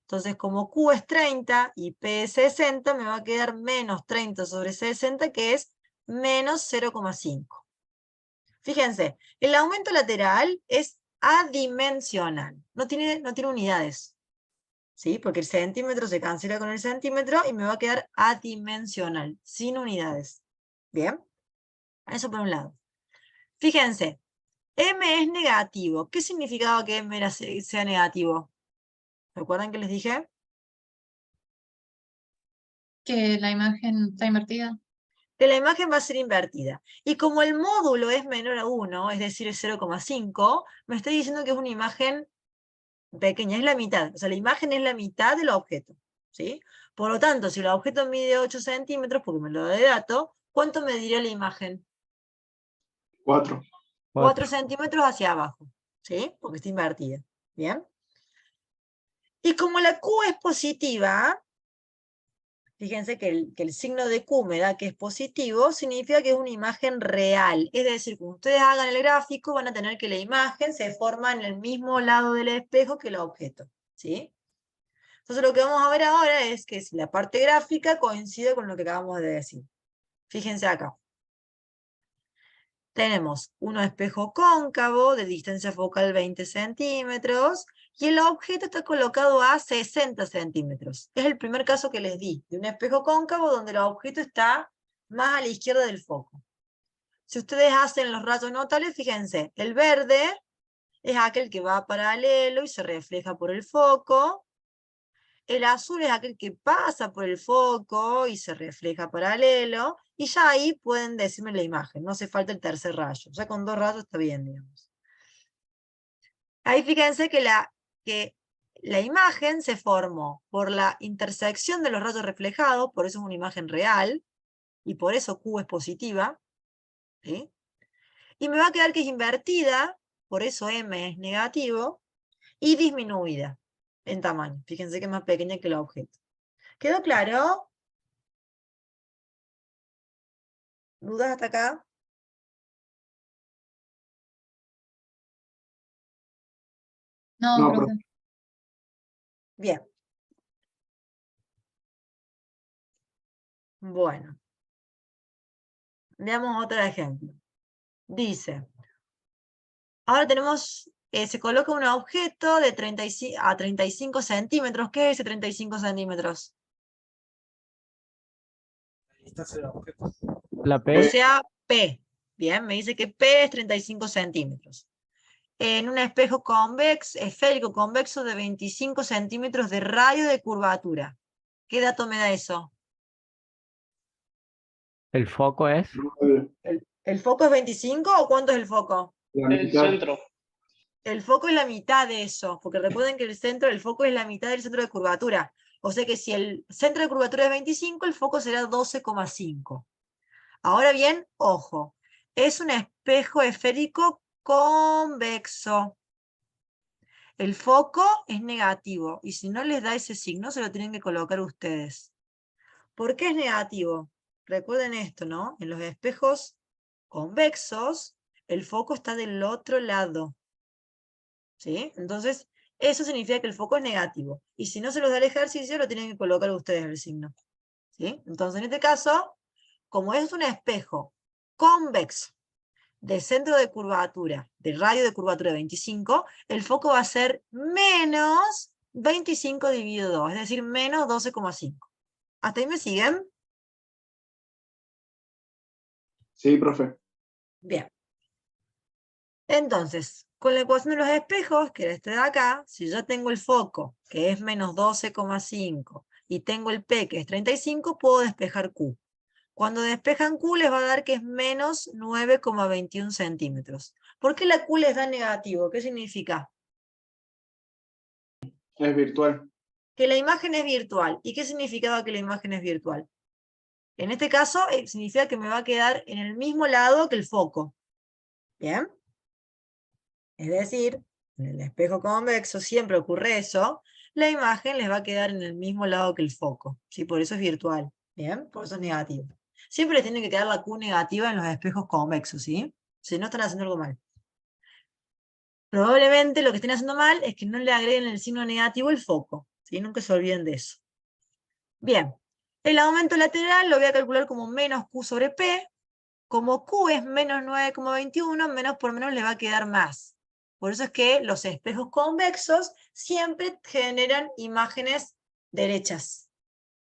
Entonces, como Q es 30 y P es 60, me va a quedar menos 30 sobre 60, que es menos 0,5. Fíjense, el aumento lateral es adimensional, no tiene unidades, ¿sí? Porque el centímetro se cancela con el centímetro y me va a quedar adimensional, sin unidades. ¿Bien? Eso por un lado. Fíjense, M es negativo. ¿Qué significaba que M sea negativo? ¿Recuerdan que les dije? Que la imagen está invertida. Que la imagen va a ser invertida. Y como el módulo es menor a 1, es decir, es 0,5, me estoy diciendo que es una imagen pequeña, es la mitad. O sea, la imagen es la mitad del objeto, ¿sí? Por lo tanto, si el objeto mide 8 centímetros, porque me lo da de dato, ¿cuánto mediría la imagen? 4. 4 centímetros hacia abajo, ¿sí? Porque está invertida. ¿Bien? Y como la Q es positiva, fíjense que el signo de Q me da que es positivo, significa que es una imagen real. Es decir, cuando ustedes hagan el gráfico, van a tener que la imagen se forma en el mismo lado del espejo que el objeto, ¿sí? Entonces lo que vamos a ver ahora es que si la parte gráfica coincide con lo que acabamos de decir. Fíjense acá. Tenemos un espejo cóncavo de distancia focal 20 centímetros y el objeto está colocado a 60 centímetros. Es el primer caso que les di, de un espejo cóncavo donde el objeto está más a la izquierda del foco. Si ustedes hacen los rayos notales, fíjense, el verde es aquel que va paralelo y se refleja por el foco. El azul es aquel que pasa por el foco y se refleja paralelo, y ya ahí pueden decirme la imagen, no hace falta el tercer rayo, ya con 2 rayos está bien, digamos. Ahí fíjense que la imagen se formó por la intersección de los rayos reflejados, por eso es una imagen real, y por eso Q es positiva, ¿sí? Y me va a quedar que es invertida, por eso M es negativo, y disminuida en tamaño. Fíjense que es más pequeña que el objeto. ¿Quedó claro? ¿Dudas hasta acá? No, No, profe. Bien. Bueno. Veamos otro ejemplo. Dice, ahora tenemos, se coloca un objeto de 35 a 35 centímetros. ¿Qué es ese 35 centímetros? La O P, sea, P. Bien, me dice que P es 35 centímetros. En un espejo convexo, esférico convexo de 25 centímetros de radio de curvatura. ¿Qué dato me da eso? el foco es. ¿El foco es 25 o cuánto es el foco? La El mitad. centro. El foco es la mitad de eso, porque recuerden que el foco es la mitad del centro de curvatura. O sea que si el centro de curvatura es 25, el foco será 12,5. Ahora bien, ojo, es un espejo esférico convexo. El foco es negativo, y si no les da ese signo, se lo tienen que colocar ustedes. ¿Por qué es negativo? Recuerden esto, ¿no? En los espejos convexos, el foco está del otro lado. ¿Sí? Entonces, eso significa que el foco es negativo. Y si no se los da el ejercicio, lo tienen que colocar ustedes el signo. ¿Sí? Entonces, en este caso, como es un espejo convexo de centro de curvatura, de radio de curvatura 25, el foco va a ser menos 25 dividido 2, es decir, menos 12,5. ¿Hasta ahí me siguen? Sí, profe. Bien. Entonces, con la ecuación de los espejos, que era este de acá, si yo tengo el foco, que es menos 12,5, y tengo el P, que es 35, puedo despejar Q. Cuando despejan Q les va a dar que es menos 9,21 centímetros. ¿Por qué la Q les da negativo? ¿Qué significa? Es virtual. Que la imagen es virtual. ¿Y qué significaba que la imagen es virtual? En este caso, significa que me va a quedar en el mismo lado que el foco. ¿Bien? Es decir, en el espejo convexo siempre ocurre eso, la imagen les va a quedar en el mismo lado que el foco, ¿sí? Por eso es virtual, ¿bien? Por eso es negativo. Siempre les tiene que quedar la Q negativa en los espejos convexos, ¿sí? Si no están haciendo algo mal. Probablemente lo que estén haciendo mal es que no le agreguen el signo negativo el foco, ¿sí? Nunca se olviden de eso. Bien, el aumento lateral lo voy a calcular como menos Q sobre P. Como Q es menos 9,21, menos por menos le va a quedar más. Por eso es que los espejos convexos siempre generan imágenes derechas.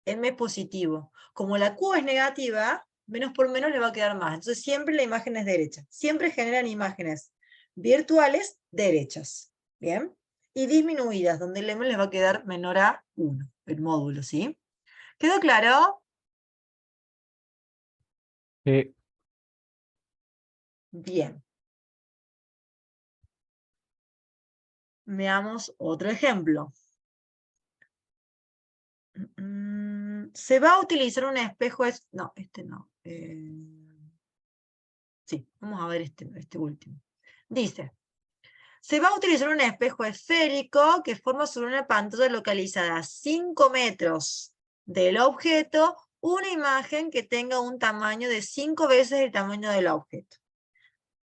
M es positivo. Como la Q es negativa, menos por menos le va a quedar más. Entonces siempre la imagen es derecha. Siempre generan imágenes virtuales derechas. ¿Bien? Y disminuidas, donde el M les va a quedar menor a 1, el módulo, ¿sí? ¿Quedó claro? Bien. Veamos otro ejemplo. Se va a utilizar un espejo... No, este no. Sí, vamos a ver este último. Dice, se va a utilizar un espejo esférico que forma sobre una pantalla localizada a 5 metros del objeto una imagen que tenga un tamaño de 5 veces el tamaño del objeto.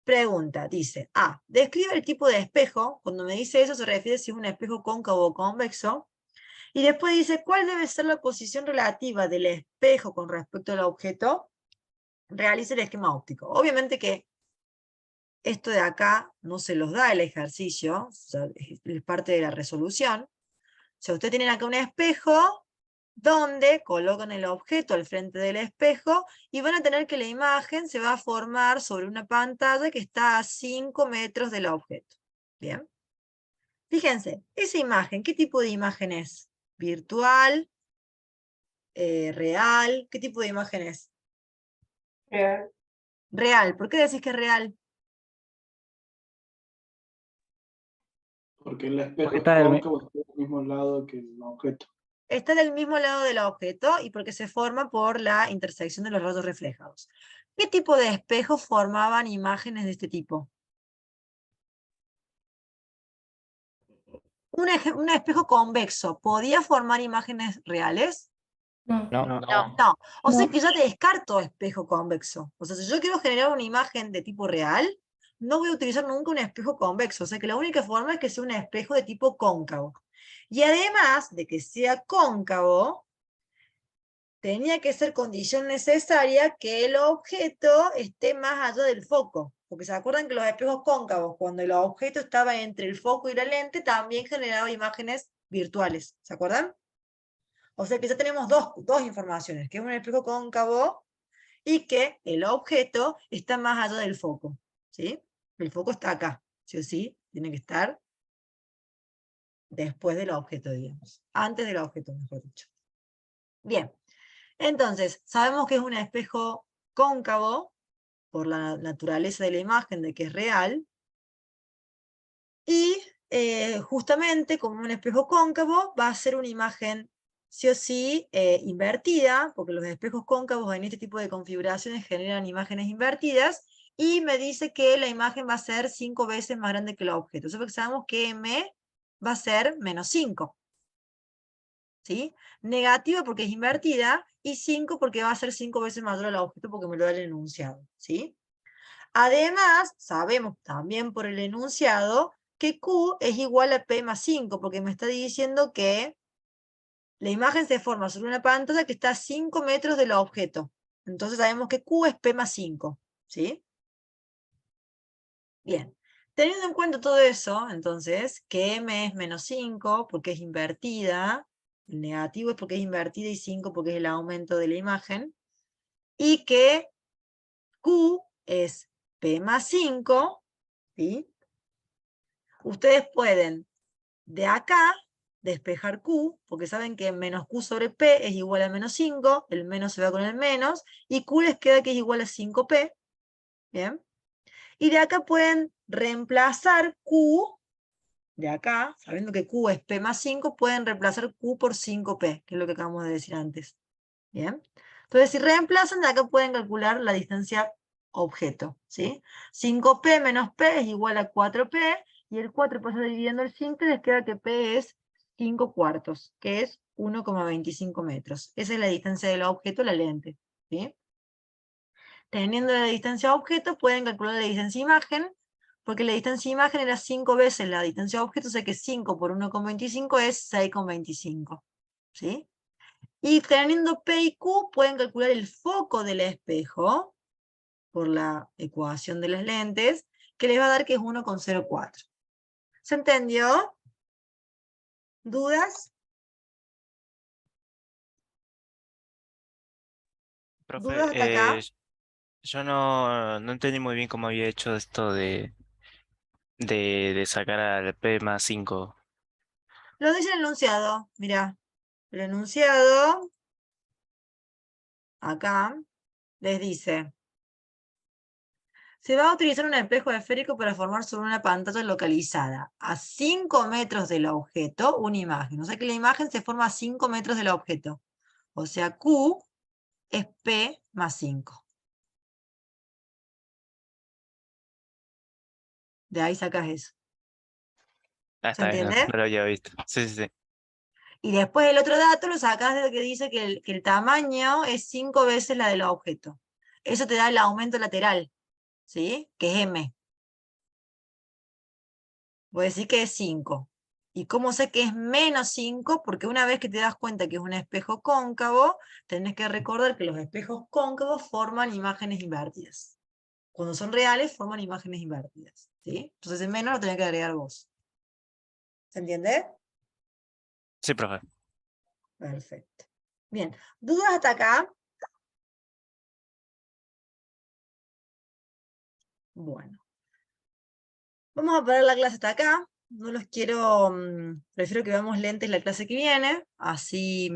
Pregunta, dice, A, describe el tipo de espejo. Cuando me dice eso se refiere si es un espejo cóncavo o convexo. Y después dice, ¿cuál debe ser la posición relativa del espejo con respecto al objeto? Realice el esquema óptico. Obviamente que esto de acá no se los da el ejercicio, o sea, es parte de la resolución. O sea, ustedes tienen acá un espejo donde colocan el objeto al frente del espejo y van a tener que la imagen se va a formar sobre una pantalla que está a 5 metros del objeto. ¿Bien? Fíjense, esa imagen, ¿qué tipo de imagen es? ¿Virtual? ¿Real? ¿Qué tipo de imagen es? Real. Real. ¿Por qué decís que es real? Porque el espejo Porque es está del cóncavo, está del mismo lado que el objeto. Está del mismo lado del objeto y porque se forma por la intersección de los rayos reflejados. ¿Qué tipo de espejos formaban imágenes de este tipo? Un espejo convexo, ¿podía formar imágenes reales? No. No. No. O sea No. que yo descarto espejo convexo. O sea, si yo quiero generar una imagen de tipo real, no voy a utilizar nunca un espejo convexo. O sea que la única forma es que sea un espejo de tipo cóncavo. Y además de que sea cóncavo, tenía que ser condición necesaria que el objeto esté más allá del foco. Porque se acuerdan que los espejos cóncavos, cuando el objeto estaba entre el foco y la lente, también generaba imágenes virtuales. ¿Se acuerdan? O sea que ya tenemos dos informaciones, que es un espejo cóncavo y que el objeto está más allá del foco. ¿Sí? El foco está acá, ¿sí o sí? Tiene que estar después del objeto, digamos. Antes del objeto, mejor dicho. Bien. Entonces, sabemos que es un espejo cóncavo, por la naturaleza de la imagen, de que es real, y justamente como un espejo cóncavo va a ser una imagen sí o sí invertida, porque los espejos cóncavos en este tipo de configuraciones generan imágenes invertidas, y me dice que la imagen va a ser 5 veces más grande que el objeto. Eso porque sabemos que M va a ser menos 5. ¿Sí? Negativa porque es invertida, y 5 porque va a ser 5 veces mayor al objeto porque me lo da el enunciado. ¿Sí? Además, sabemos también por el enunciado que Q es igual a P más 5, porque me está diciendo que la imagen se forma sobre una pantalla que está a 5 metros del objeto. Entonces sabemos que Q es P más 5. ¿Sí? Bien. Teniendo en cuenta todo eso, entonces, que M es menos 5 porque es invertida, el negativo es porque es invertida y 5 porque es el aumento de la imagen, y que Q es P más 5, ¿sí? Ustedes pueden de acá despejar Q, porque saben que menos Q sobre P es igual a menos 5, el menos se va con el menos, y Q les queda que es igual a 5P, ¿bien? Y de acá pueden reemplazar Q, de acá, sabiendo que Q es P más 5, pueden reemplazar Q por 5P, que es lo que acabamos de decir antes, ¿bien? Entonces, si reemplazan, de acá pueden calcular la distancia objeto, ¿sí? 5P menos P es igual a 4P, y el 4 pasa dividiendo el 5 y les queda que P es 5 cuartos, que es 1,25 metros. Esa es la distancia del objeto a la lente, ¿sí? Teniendo la distancia objeto, pueden calcular la distancia imagen, Porque la distancia de imagen era 5 veces la distancia de objeto, o sea que 5 por 1,25 es 6,25. ¿Sí? Y teniendo P y Q, pueden calcular el foco del espejo, por la ecuación de las lentes, que les va a dar que es 1,04. ¿Se entendió? ¿Dudas? Profe, ¿Dudas hasta acá? yo no entendí muy bien cómo había hecho esto de sacar al P más 5. Lo dice el enunciado, mirá. El enunciado, acá, les dice: se va a utilizar un espejo esférico para formar sobre una pantalla localizada a 5 metros del objeto una imagen. O sea que la imagen se forma a 5 metros del objeto. O sea, Q es P más 5. De ahí sacas eso. Ah, ¿Se está bien, entiende? no lo había visto. Sí, sí, sí. Y después el otro dato lo sacas de que dice que el tamaño es 5 veces la del objeto. Eso te da el aumento lateral, ¿sí? Que es M. Voy a decir que es 5. ¿Y cómo sé que es menos 5? Porque una vez que te das cuenta que es un espejo cóncavo, tenés que recordar que los espejos cóncavos forman imágenes invertidas. Cuando son reales, forman imágenes invertidas, ¿sí? Entonces en menos lo tenés que agregar vos. ¿Se entiende? Sí, profe. Perfecto. Bien, ¿dudas hasta acá? Bueno. Vamos a parar la clase hasta acá. No los quiero, prefiero que veamos lentes la clase que viene, así